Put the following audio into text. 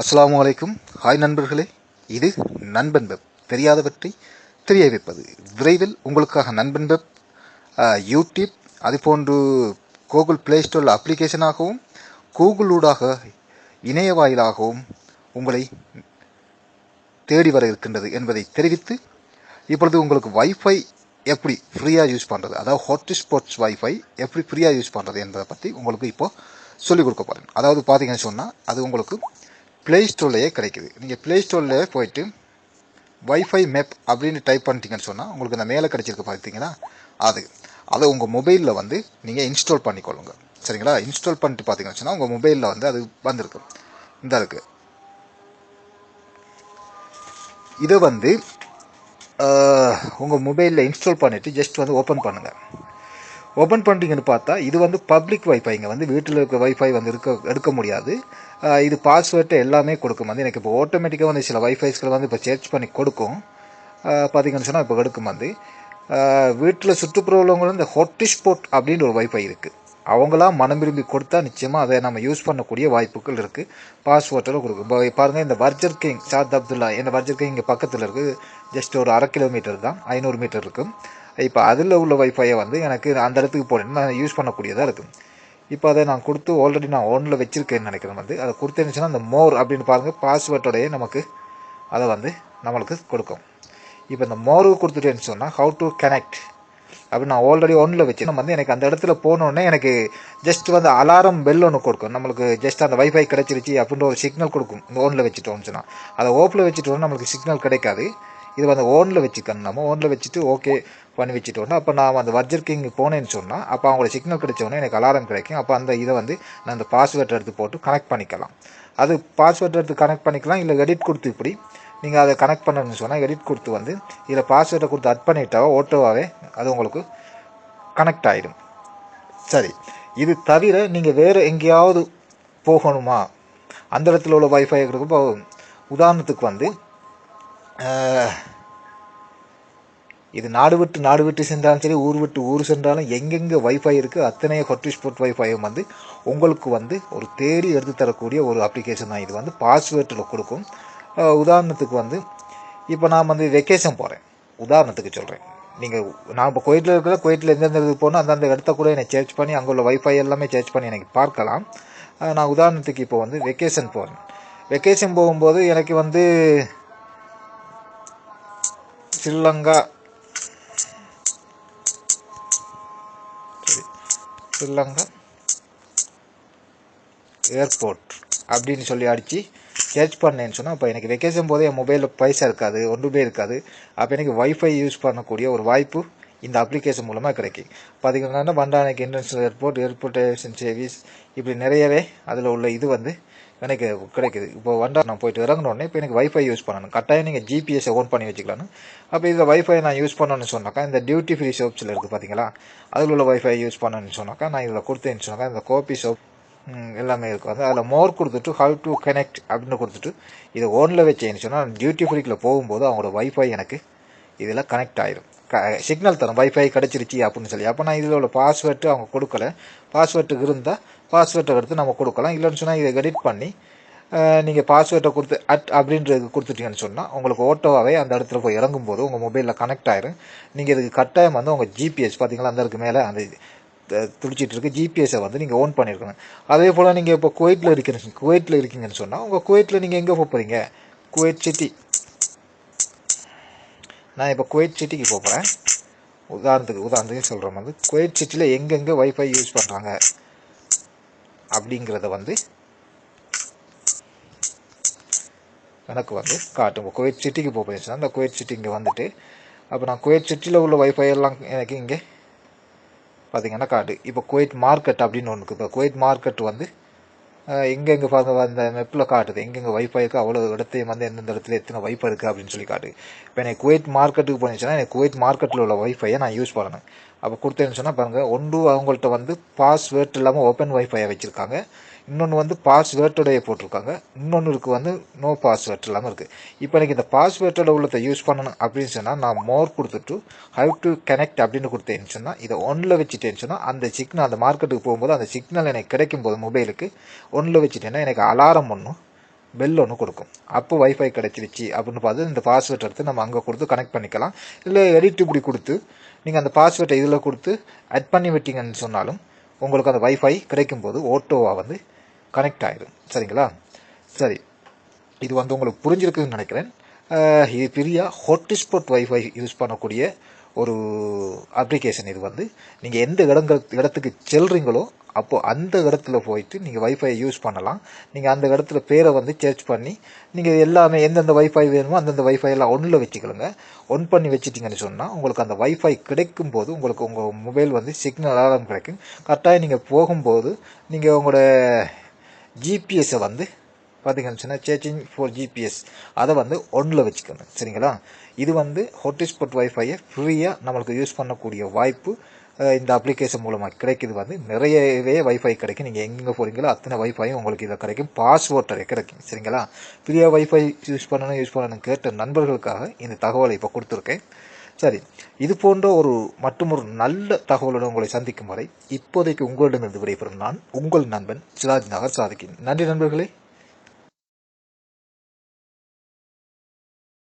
அஸ்ஸலாமு அலைக்கும். ஹாய் நண்பர்களே, இது நண்பன் வெப். தெரியாதவற்றை தெரிய வைப்பது. விரைவில் உங்களுக்காக நண்பன் வெப் யூடியூப் அதுபோன்று கூகுள் பிளே ஸ்டோரில் அப்ளிகேஷனாகவும் கூகுளூடாக இணைய வாயிலாகவும் உங்களை தேடி வர இருக்கின்றது என்பதை தெரிவித்து, இப்பொழுது உங்களுக்கு வைஃபை எப்படி ஃப்ரீயாக யூஸ் பண்ணுறது, அதாவது ஹாட்ஸ்பாட்ஸ் வைஃபை எப்படி ஃப்ரீயாக யூஸ் பண்ணுறது என்பதை பற்றி உங்களுக்கு இப்போது சொல்லிக் கொடுக்க போகிறேன். அதாவது பார்த்தீங்கன்னு சொன்னால் அது உங்களுக்கு ப்ளே ஸ்டோர்லேயே கிடைக்குது. நீங்கள் ப்ளே ஸ்டோர்லேயே போயிட்டு வைஃபை மேப் அப்படின்னு டைப் பண்ணிட்டீங்கன்னு சொன்னால் உங்களுக்கு இந்த மேலே கிடைச்சிருக்கு பார்த்தீங்கன்னா அதை உங்கள் மொபைலில் வந்து நீங்கள் இன்ஸ்டால் பண்ணிக்கொள்ளுங்க. சரிங்களா? இன்ஸ்டால் பண்ணிட்டு பார்த்தீங்கன்னு சொன்னால் உங்கள் மொபைலில் வந்து அது வந்திருக்கு. இந்த இருக்குது. இதை வந்து உங்கள் மொபைலில் இன்ஸ்டால் பண்ணிவிட்டு ஜஸ்ட் வந்து ஓப்பன் பண்ணுங்கள். ஓப்பன் பண்ணிட்டீங்கன்னு பார்த்தா இது வந்து பப்ளிக் வைஃபைங்க. வந்து வீட்டில் இருக்க வைஃபை வந்து எடுக்க முடியாது. இது பாஸ்வேர்டு எல்லாமே கொடுக்கும். வந்து எனக்கு இப்போ ஆட்டோமேட்டிக்காக வந்து சில வைஃபைஸ்களை வந்து இப்போ சர்ச் பண்ணி கொடுக்கும். பார்த்தீங்கன்னு சொன்னால் இப்போ எடுக்கும். வந்து வீட்டில் சுற்றுப்புற உள்ளவங்களும் இந்த ஹாட்ஸ்பாட் அப்படின்ற ஒரு வைஃபை இருக்குது. அவங்களாம் மனம் விரும்பி கொடுத்தா நிச்சயமாக அதை நம்ம யூஸ் பண்ணக்கூடிய வாய்ப்புகள் இருக்குது. பாஸ்வேர்டில் கொடுக்கும். இப்போ பாருங்கள், இந்த பர்ஜர் கிங் ஷாத் அப்துல்லா இந்த பர்ஜர் கிங் இங்கே பக்கத்தில் இருக்குது. ஜஸ்ட் ஒரு 1/2 கிலோமீட்டர் தான், 500 மீட்டர் இருக்கும். இப்போ அதில் உள்ள வைஃபையை வந்து எனக்கு அந்த இடத்துக்கு போனேன்னா நான் யூஸ் பண்ணக்கூடியதாக இருக்குது. இப்போ அதை நான் கொடுத்து ஆல்ரெடி நான் ஓனில் வச்சுருக்கேன்னு நினைக்கிறேன். வந்து அதை கொடுத்தேன்னுச்சுன்னா அந்த மோர் அப்படின்னு பாருங்கள், பாஸ்வேர்டோடையே நமக்கு அதை வந்து நம்மளுக்கு கொடுக்கும். இப்போ இந்த மோருக்கு கொடுத்துட்டேன்னு சொன்னால் ஹவு டு கனெக்ட் அப்படின்னு நான் ஆல்ரெடி ஒன்றில் வச்சு நம்ம வந்து எனக்கு அந்த இடத்துல போனோடனே எனக்கு ஜஸ்ட் வந்து அலாரம் பெல் ஒன்று கொடுக்கும். நம்மளுக்கு ஜஸ்ட் அந்த வைஃபை கிடச்சிருச்சு அப்படின்ற ஒரு சிக்னல் கொடுக்கும். இந்த ஓனில் வச்சுட்டோம்னு சொன்னால் அதை ஓப்பில் வச்சுட்டோன்னா நம்மளுக்கு சிக்னல் கிடைக்காது. இது வந்து ஓனில் வச்சுக்கணும். நம்ம ஓனில் வச்சுட்டு ஓகே பண்ணி வச்சுட்டோன்னா அப்போ நான் அந்த பர்ஜர் கிங் போனேன்னு சொன்னால் அப்போ அவங்களோட சிக்னல் கிடைச்சோன்னே எனக்கு அலாரம் கிடைக்கும். அப்போ அந்த இதை வந்து நான் அந்த பாஸ்வேர்ட் எடுத்து போட்டு கனெக்ட் பண்ணிக்கலாம். அது பாஸ்வேர்ட் எடுத்து கனெக்ட் பண்ணிக்கலாம். இல்லை எடிட் கொடுத்து இப்படி நீங்கள் அதை கனெக்ட் பண்ணணும்னு சொன்னால் எடிட் கொடுத்து வந்து இதில் பாஸ்வேர்டை கொடுத்து அட் பண்ணிட்டாவோ ஓட்டோவாகவே அது உங்களுக்கு கனெக்ட் ஆகிடும். சரி, இது தவிர நீங்கள் வேறு எங்கேயாவது போகணுமா, அந்த இடத்துல உள்ள வைஃபை இப்போ உதாரணத்துக்கு வந்து இது நாடு விட்டு சென்றாலும் சரி, ஊர் விட்டு ஊர் சென்றாலும் எங்கெங்கே வைஃபை இருக்குது அத்தனை ஹாட்ஸ்பாட் வைஃபையும் வந்து உங்களுக்கு வந்து ஒரு தேடி எடுத்து தரக்கூடிய ஒரு அப்ளிகேஷன் தான். இது வந்து பாஸ்வேர்டில் கொடுக்கும். உதாரணத்துக்கு வந்து இப்போ நான் வந்து வெக்கேஷன் போகிறேன், உதாரணத்துக்கு சொல்கிறேன். நான் இப்போ குவைத்தில் இருக்கிற குவைத்தில் எந்தெந்த இதுக்கு போகணும் அந்தந்த இடத்த கூட என்னை சர்ச் பண்ணி அங்கே உள்ள வைஃபை எல்லாமே சர்ச் பண்ணி எனக்கு பார்க்கலாம். நான் உதாரணத்துக்கு இப்போ வந்து வெக்கேஷன் போகிறேன். வெக்கேஷன் போகும்போது எனக்கு வந்து ஸ்ரீலங்கா ஏர்போர்ட் அப்படின்னு சொல்லி அடித்து சர்ச் பண்ணேன்னு சொன்னால் அப்போ எனக்கு வெக்கேஷன் போது என் மொபைலில் பைசா இருக்காது, ஒன்றுமே இருக்காது. அப்போ எனக்கு வைஃபை யூஸ் பண்ணக்கூடிய ஒரு வாய்ப்பு இந்த அப்ளிகேஷன் மூலமாக கிடைக்கும். பார்த்திங்கன்னா பண்டாரநாயக்கா இன்டர்நேஷ்னல் ஏர்போர்ட்டேஷன் சர்வீஸ் இப்படி நிறையவே அதில் உள்ள இது வந்து எனக்கு கிடைக்குது. இப்போ நான் போயிட்டு இறங்கினோடனே இப்போ எனக்கு வைஃபை யூஸ் பண்ணணும். கட்டாயம் நீங்கள் ஜிபிஎஸை ஓன் பண்ணி வச்சுக்கலான்னு. அப்போ இதில் வைஃபை நான் யூஸ் பண்ணணும்னு சொன்னாக்கா இந்த டியூட்டி ஃப்ரீ ஷாப்ஸில் இருக்குது பார்த்தீங்களா, அதில் உள்ள வைஃபை யூஸ் பண்ணணும்னு சொன்னாக்கா நான் இதில் கொடுத்தேன்னு சொன்னாக்கா இந்த கோபி ஷாப் எல்லாமே இருக்கும். வந்து அதில் மோர் கொடுத்துட்டு ஹவ் டு கனெக்ட் அப்படின்னு கொடுத்துட்டு இதை ஓனில் வச்சேன்னு சொன்னால் டியூட்டி ஃப்ரீக்கில் போகும்போது அவங்களோட வைஃபை எனக்கு இதில் கனெக்ட் ஆகிடும். சிக்னல் தரும் வைஃபை கிடச்சிருச்சு அப்படின்னு சொல்லி. அப்போ நான் இதில் உள்ள பாஸ்வேர்டு அவங்க கொடுக்கல. பாஸ்வேர்டுக்கு இருந்தால் பாஸ்வேர்டை எடுத்து நம்ம கொடுக்கலாம். இல்லைன்னு சொன்னால் இதை எடிட் பண்ணி நீங்கள் பாஸ்வேர்டை கொடுத்து அப்படின்றது கொடுத்துட்டீங்கன்னு சொன்னால் உங்களுக்கு ஓட்டோவாகவே அந்த இடத்துல போய் இறங்கும்போது உங்கள் மொபைலில் கனெக்ட் ஆகிடும். நீங்கள் இதுக்கு கட்டாயம் வந்து உங்கள் ஜிபிஎஸ் பார்த்தீங்களா அந்த இருக்கு மேலே அந்த துடிச்சிட்டு இருக்கு, ஜிபிஎஸை வந்து நீங்கள் ஓன் பண்ணியிருக்கணும். அதே போல் நீங்கள் இப்போ குவைத்தில் இருக்கீங்கன்னு சொன்னால் உங்கள் குவைத்தில் நீங்கள் எங்கே போகிறீங்க, குவைட் சிட்டி. நான் இப்போ குவைட் சிட்டிக்கு போகிறேன். உதாரணத்துக்கு சொல்கிறேன். வந்து குவைட் சிட்டியில் எங்கெங்கே வைஃபை யூஸ் பண்ணுறாங்க அப்படிங்கிறத வந்து எனக்கு வந்து காட்டும். குவைட் சிட்டிக்கு போகிறேன். அந்த குவைட் சிட்டி இங்கே வந்துட்டு அப்போ நான் குவைட் சிட்டியில் உள்ள வைஃபை எல்லாம் எனக்கு இங்கே பார்த்திங்கன்னா காட்டு. இப்போ குவைட் மார்க்கெட் அப்படின்னு ஒன்று இருக்குது. இப்போ குவைட் மார்க்கெட் வந்து எங்கெங்கே பாருங்க அந்த மெப்பில் காட்டுது எங்கெங்கே வைஃபை இருக்குது, அவ்வளோ இடத்தையும் வந்து எந்தெந்த இடத்துல எத்தனை வைஃபை இருக்குது அப்படின்னு சொல்லி காட்டு. இப்போ எனக்கு குவைட் மார்க்கெட்டுக்கு போனிச்சுன்னா எனக்கு குவைட் மார்க்கெட்டில் உள்ள வைஃபையை நான் யூஸ் பண்ணணும். அப்போ கொடுத்தேன்னு சொன்னால் பாருங்கள், ஒன்று அவங்கள்ட்ட வந்து பாஸ்வேர்ட் இல்லாமல் ஓப்பன் வைஃபையை வச்சுருக்காங்க, இன்னொன்று வந்து பாஸ்வேர்டோடைய போட்டிருக்காங்க, இன்னொன்றுக்கு வந்து நோ பாஸ்வேர்ட் இல்லாமல் இருக்குது. இப்போ எனக்கு இந்த பாஸ்வேர்டோட உள்ளதை யூஸ் பண்ணணும் அப்படின்னு சொன்னால் நான் மோர் கொடுத்துட்டு ஹவ் டு கனெக்ட் அப்படின்னு கொடுத்தேன்னு சொன்னால் இதை ஒன்றில் வச்சுட்டேன்னு சொன்னால் அந்த சிக்னல் அந்த மார்க்கெட்டுக்கு போகும்போது அந்த சிக்னல் எனக்கு கிடைக்கும் போது மொபைலுக்கு ஒன்றில் வச்சுட்டேன்னா எனக்கு அலாரம் ஒன்றும் பெல் ஒன்று கொடுக்கும். அப்போ வைஃபை கிடைச்சிருச்சு அப்படின்னு பார்த்து இந்த பாஸ்வேர்ட் எடுத்து நம்ம அங்கே கொடுத்து கனெக்ட் பண்ணிக்கலாம். இல்லை எடிட் இப்படி கொடுத்து நீங்கள் அந்த பாஸ்வேர்டை இதில் கொடுத்து ஆட் பண்ணி விட்டீங்கன்னு சொன்னாலும் உங்களுக்கு அந்த வைஃபை கிடைக்கும் போது ஓட்டோவாக வந்து கனெக்ட் ஆகிடும். சரிங்களா? சரி, இது வந்து உங்களுக்கு புரிஞ்சிருக்குன்னு நினைக்கிறேன். இது பெரிய ஹாட்ஸ்பாட் வைஃபை யூஸ் பண்ணக்கூடிய ஒரு அப்ளிகேஷன். இது வந்து நீங்கள் எந்த இடத்துக்கு செல்றீங்களோ அப்போது அந்த இடத்துல போயிட்டு நீங்கள் வைஃபை யூஸ் பண்ணலாம். நீங்கள் அந்த இடத்துல பேரை வந்து சர்ச் பண்ணி நீங்கள் எல்லாமே எந்தெந்த வைஃபை வேணுமோ அந்தந்த வைஃபை எல்லாம் ஒன்றில் வச்சுக்கலுங்க. ஒன் பண்ணி வச்சுட்டிங்கன்னு சொன்னால் உங்களுக்கு அந்த வைஃபை கிடைக்கும் போது உங்களுக்கு உங்கள் மொபைல் வந்து சிக்னலாக கிடைக்கும். கரெக்டாக நீங்கள் போகும்போது நீங்கள் உங்களோட ஜிபிஎஸ்ஸை வந்து பார்த்தீங்கன்னு சொன்னால் சேச்சிங் ஃபார் ஜிபிஎஸ் அதை வந்து ஒன்றில் வச்சுக்கணும். சரிங்களா? இது வந்து ஹாட்ஸ்பாட் வைஃபையை ஃப்ரீயாக நம்மளுக்கு யூஸ் பண்ணக்கூடிய வாய்ப்பு இந்த அப்ளிகேஷன் மூலமாக கிடைக்கிது. வந்து நிறையவே வைஃபை கிடைக்கும். நீங்கள் எங்கே போகிறீங்களோ அத்தனை வைஃபையும் உங்களுக்கு இதை கிடைக்கும். பாஸ்வேர்ட் கிடைக்கும். சரிங்களா? ஃப்ரீயாக வைஃபை யூஸ் பண்ணணும் கேட்ட நண்பர்களுக்காக இந்த தகவலை இப்போ கொடுத்துருக்கேன். சரி, இது போன்ற மற்றொரு நல்ல தகவலுடன் உங்களை சந்திக்கும் வரை இப்போதைக்கு உங்களிடமிருந்து விடைபெறும் நான் உங்கள் நண்பன் சிராஜ் நகர் சாதிக்கின். நன்றி நண்பர்களே.